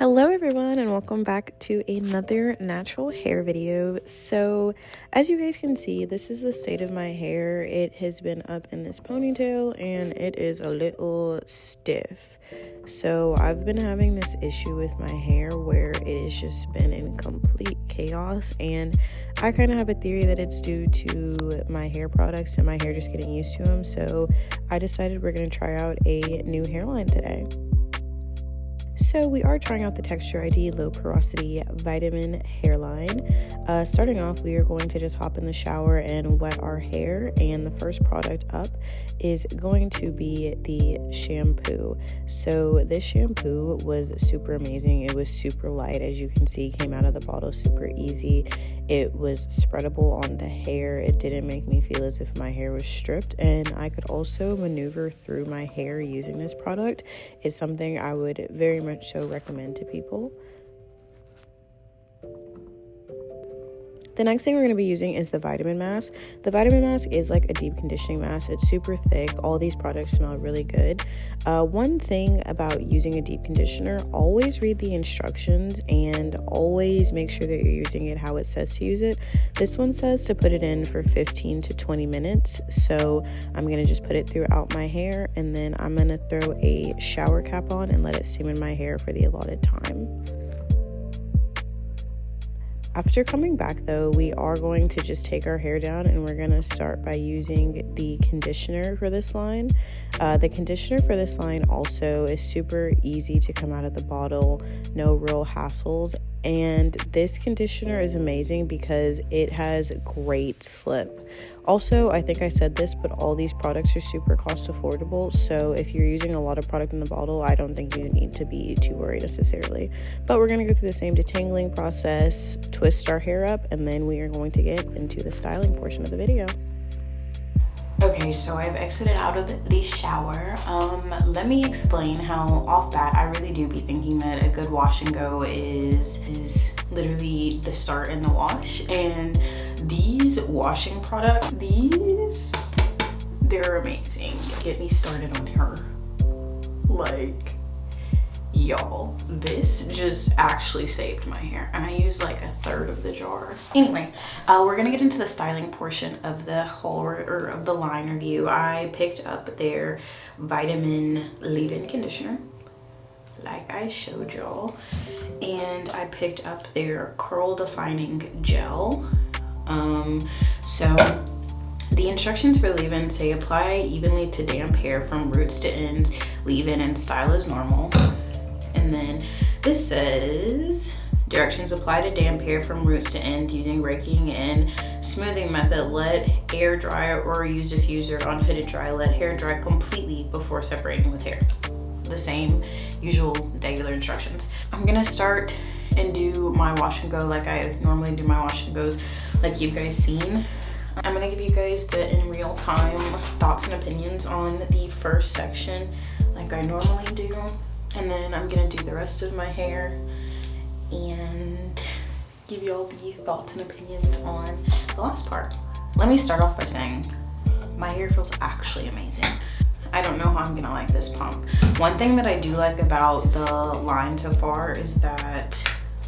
Hello everyone and welcome back to another natural hair video. So as you guys can see, this is the state of my hair. It has been up in this ponytail and it is a little stiff. So I've been having this issue with my hair where it has just been in complete chaos, and I kind of have a theory that it's due to my hair products and my hair just getting used to them. So I decided we're going to try out a new hairline today. So we are trying out the Texture ID Low Porosity Vitamin Hairline. Starting off, we are going to just hop in the shower and wet our hair, and the first product up is going to be the shampoo. So this shampoo was super amazing. It was super light, as you can see, came out of the bottle super easy. It was spreadable on the hair. It didn't make me feel as if my hair was stripped, and I could also maneuver through my hair using this product. It's something I would very much so recommend to people. The next thing we're going to be using is the vitamin mask. The vitamin mask is like a deep conditioning mask. It's super thick. All these products smell really good. One thing about using a deep conditioner, always read the instructions and always make sure that you're using it how it says to use it. This one says to put it in for 15 to 20 minutes. So I'm going to just put it throughout my hair, and then I'm going to throw a shower cap on and let it steam in my hair for the allotted time. After coming back though, we are going to just take our hair down, and we're going to start by using the conditioner for this line. The conditioner for this line also is super easy to come out of the bottle, no real hassles. And this conditioner is amazing because it has great slip. Also, I think I said this, but all these products are super cost affordable. So if you're using a lot of product in the bottle, I don't think you need to be too worried necessarily. But we're going to go through the same detangling process, twist our hair up, and then we are going to get into the styling portion of the video. Okay, so I've exited out of the shower. Let me explain how off bat I really do be thinking that a good wash and go is literally the start and the wash. And these washing products, they're amazing. Get me started on her. Like, y'all, this just actually saved my hair, and I used like a third of the jar. Anyway, we're gonna get into the styling portion of the whole or of the line review. I picked up their vitamin leave-in conditioner like I showed y'all, and I picked up their curl defining gel. So the instructions for leave-in say apply evenly to damp hair from roots to ends, leave in and style as normal. And then this says directions: apply to damp hair from roots to ends using raking and smoothing method. Let air dry or use diffuser on hooded dry. Let hair dry completely before separating with hair. The same usual regular instructions. I'm gonna start and do my wash and go like I normally do my wash and goes, like you guys seen. I'm gonna give you guys the in real time thoughts and opinions on the first section like I normally do. And then I'm gonna do the rest of my hair and give you all the thoughts and opinions on the last part. Let me start off by saying my hair feels actually amazing. I don't know how I'm gonna like this pump. One thing that I do like about the line so far is that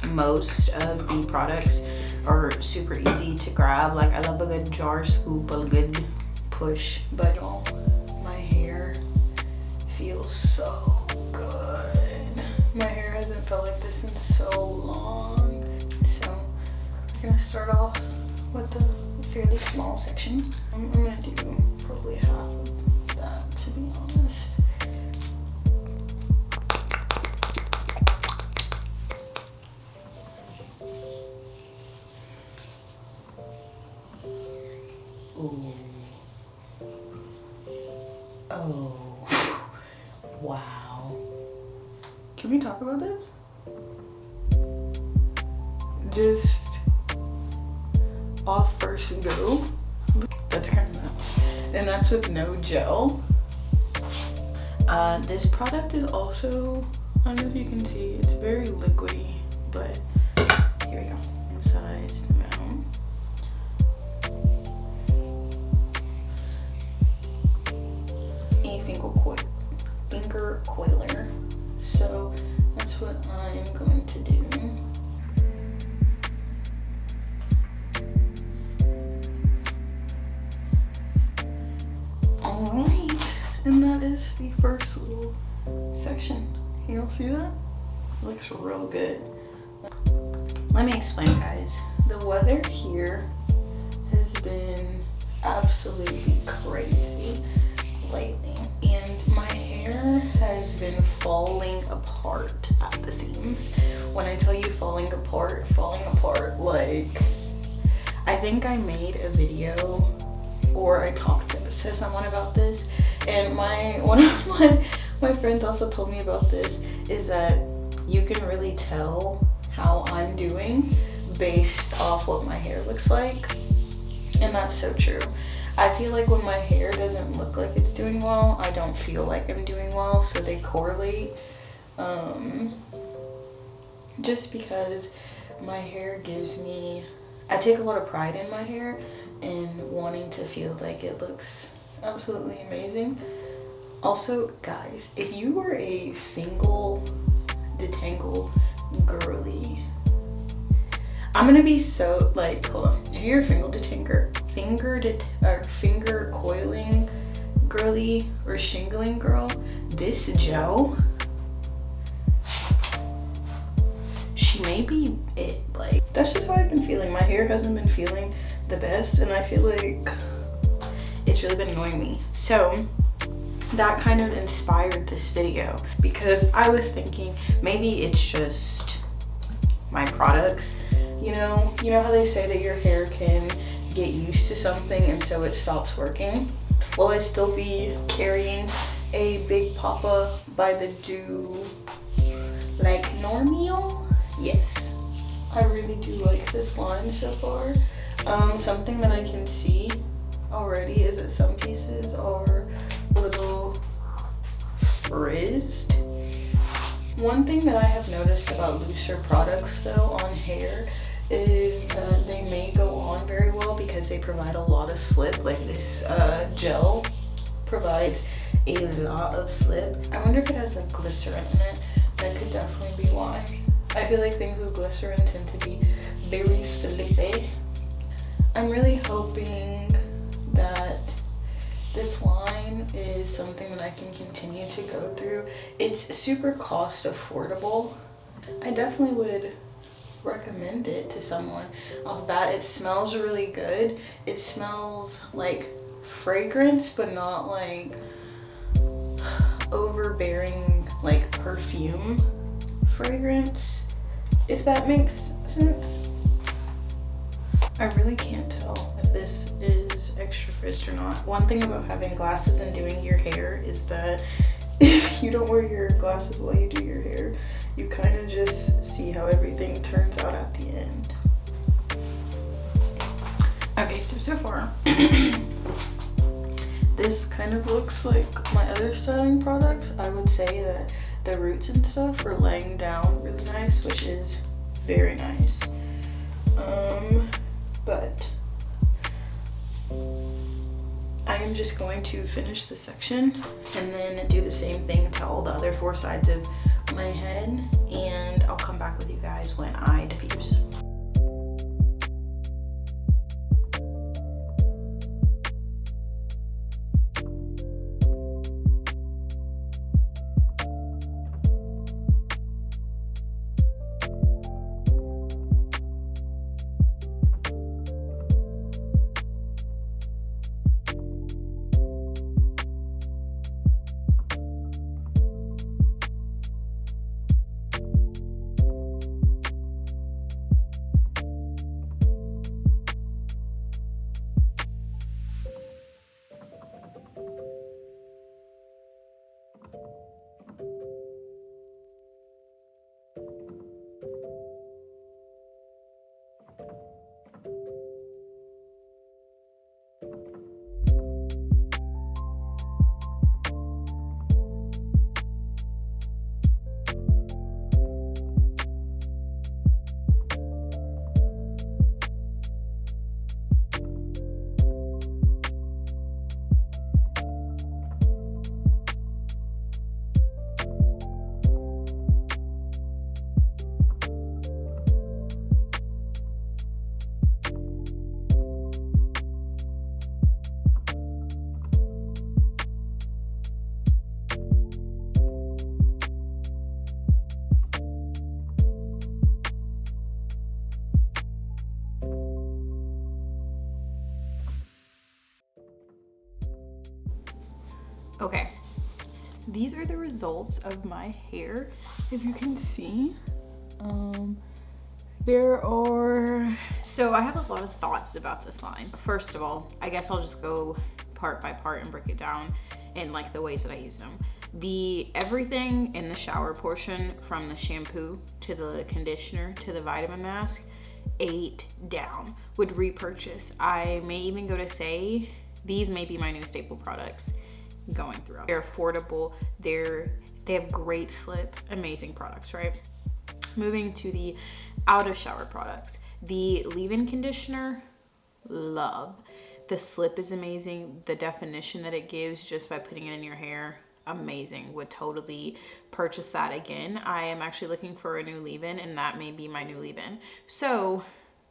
most of the products are super easy to grab. Like, I love a good jar scoop, a good push, but y'all, my hair feels so good. My hair hasn't felt like this in so long. So I'm gonna start off with the fairly small section. I'm gonna do probably half of that, to be honest. Ooh. Oh. Wow. Can we talk about this? Just off first go. That's kind of nuts. And that's with no gel. This product is also, I don't know if you can see, it's very liquidy, but here we go. Sized amount. A finger coiler. So that's what I'm going to do. Alright, and that is the first little section. Can y'all see that? It looks real good. Let me explain, guys. The weather here has been absolutely crazy lately, and my hair has been falling apart at the seams. When I tell you falling apart, like, I think I made a video or I talked to someone about this, and one of my friends also told me about this, is that you can really tell how I'm doing based off what my hair looks like. And that's so true. I feel like when my hair doesn't look like it's doing well, I don't feel like I'm doing well, so they correlate. Just because my hair gives me, I take a lot of pride in my hair and wanting to feel like it looks absolutely amazing. Also, guys, if you were a fingal detangle girly, I'm gonna be so, like, hold on. If you're a finger coiling girly or shingling girl, this gel, she may be it. Like, that's just how I've been feeling. My hair hasn't been feeling the best, and I feel like it's really been annoying me. So that kind of inspired this video, because I was thinking maybe it's just my products. You know how they say that your hair can get used to something and so it stops working? Will I still be carrying a Big Papa by the Dew like normal? Yes. I really do like this line so far. Something that I can see already is that some pieces are a little frizzed. One thing that I have noticed about looser products though on hair is that they may go on very well because they provide a lot of slip. Like this gel provides a lot of slip. I wonder if it has like glycerin in it. That could definitely be why. I feel like things with glycerin tend to be very slippy. I'm really hoping that this line is something that I can continue to go through. It's super cost affordable. I definitely would recommend it to someone off that. It smells really good. It smells like fragrance, but not like overbearing like perfume fragrance, if that makes sense. I really can't tell if this is extra frizzed or not. One thing about having glasses and doing your hair is that if you don't wear your glasses while you do your hair, you kind of just see how everything turns out at the end. Okay, so far, this kind of looks like my other styling products. I would say that the roots and stuff are laying down really nice, which is very nice. But I am just going to finish this section and then do the same thing to all the other 4 sides of my head, and I'll come back with you guys when I diffuse. these are the results of my hair. If you can see, so I have a lot of thoughts about this line. First of all, I guess I'll just go part by part and break it down in like the ways that I use them. Everything in the shower portion, from the shampoo to the conditioner to the vitamin mask, 8 down. Would repurchase. I may even go to say these may be my new staple products going through. They're affordable, they have great slip, amazing products, right? Moving to the out of shower products. The leave-in conditioner, love. The slip is amazing. The definition that it gives just by putting it in your hair, amazing. Would totally purchase that again. I am actually looking for a new leave-in, and that may be my new leave-in. So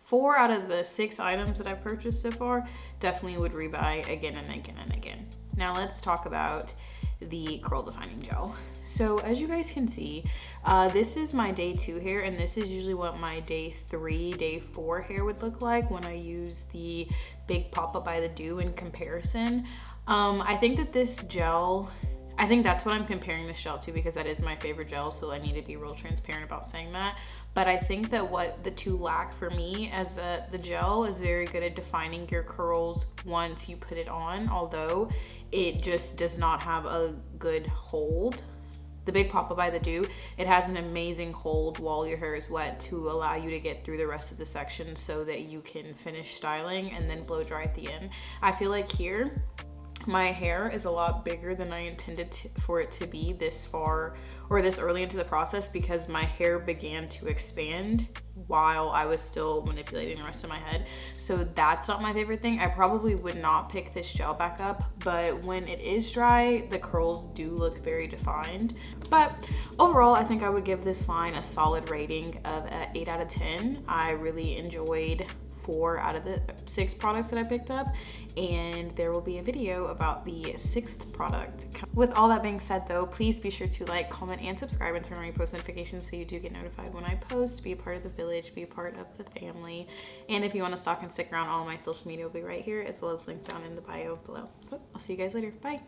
4 out of the 6 items that I've purchased so far, definitely would rebuy again and again and again. Now let's talk about the curl defining gel. So as you guys can see, this is my day 2 hair, and this is usually what my day 3, day 4 hair would look like when I use the Big Papa by the Dew in comparison. I think that this gel, I think that's what I'm comparing this gel to, because that is my favorite gel, so I need to be real transparent about saying that. But I think that what the two lack for me as the gel is very good at defining your curls once you put it on, although it just does not have a good hold. The Big Papa by the Dew, it has an amazing hold while your hair is wet to allow you to get through the rest of the section so that you can finish styling and then blow dry at the end. I feel like here, my hair is a lot bigger than I intended for it to be this far or this early into the process, because my hair began to expand while I was still manipulating the rest of my head. So that's not my favorite thing. I probably would not pick this gel back up, but when it is dry, the curls do look very defined. But overall, I think I would give this line a solid rating of 8 out of 10. I really enjoyed 4 out of the 6 products that I picked up, and there will be a video about the 6th product. With all that being said though, please be sure to like, comment, and subscribe, and turn on your post notifications so you do get notified when I post. Be a part of the village, be a part of the family. And if you want to stalk and stick around, all of my social media will be right here, as well as links down in the bio below. I'll see you guys later. Bye.